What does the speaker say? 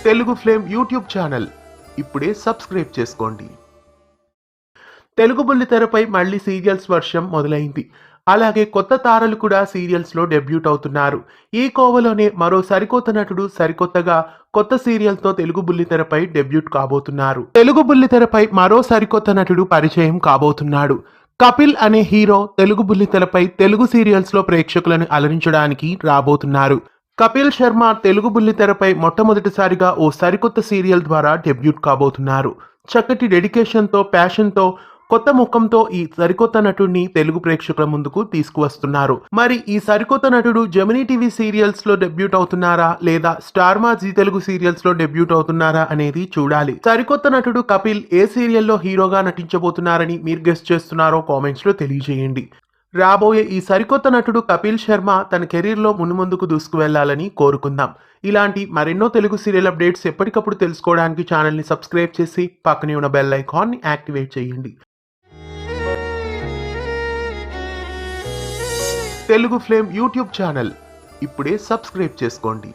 Telugu flame YouTube channel ఇప్పుడే subscribe చేసుకోండి. తెలుగు బుల్లితెరపై మళ్ళీ సీరియల్స్ వర్షం మొదలైంది. అలాగే కొత్త తారలు కూడా సీరియల్స్ లో డెబ్యూట్ అవుతున్నారు. ఈ కోవలోనే మరో సరికొత్త నటుడు సరికొత్తగా కొత్త సీరియల్ తో తెలుగు బుల్లితెరపై డెబ్యూట్ కాబోతున్నారు. తెలుగు బుల్లితెరపై మరో సరికొత్త నటుడు పరిచయం కాబోతున్నాడు. కపిల్ అనే హీరో తెలుగు బుల్లితెరపై తెలుగు సీరియల్స్ లో ప్రేక్షకులను అలరించడానికి రాబోతున్నారు. కపిల్ శర్మ తెలుగు బుల్లితెరపై మొట్టమొదటిసారిగా ఓ సరికొత్త సీరియల్ ద్వారా డెబ్యూట్ కాబోతున్నారు. చక్కటి డెడికేషన్తో, ప్యాషన్తో, కొత్త ముఖంతో ఈ సరికొత్త నటుడిని తెలుగు ప్రేక్షకుల ముందుకు తీసుకువస్తున్నారు. మరి ఈ సరికొత్త నటుడు జెమినీ టీవీ సీరియల్స్ లో డెబ్యూట్ అవుతున్నారా లేదా స్టార్ మా జీ తెలుగు సీరియల్స్ లో డెబ్యూట్ అవుతున్నారా అనేది చూడాలి. సరికొత్త నటుడు కపిల్ ఏ సీరియల్లో హీరోగా నటించబోతున్నారని మీరు గెస్ చేస్తున్నారో కామెంట్స్ లో తెలియజేయండి. రాబోయే ఈ సరికొత్త నటుడు కపిల్ శర్మ తన కెరీర్లో మున్ముందుకు దూసుకువెళ్లాలని కోరుకుందాం. ఇలాంటి మరెన్నో తెలుగు సీరియల్ అప్డేట్స్ ఎప్పటికప్పుడు తెలుసుకోవడానికి ఛానల్ని సబ్స్క్రైబ్ చేసి పక్కనే ఉన్న బెల్ ఐకాన్ని యాక్టివేట్ చేయండి. తెలుగు ఫ్లేమ్ యూట్యూబ్ ఛానల్ ఇప్పుడే సబ్స్క్రైబ్ చేసుకోండి.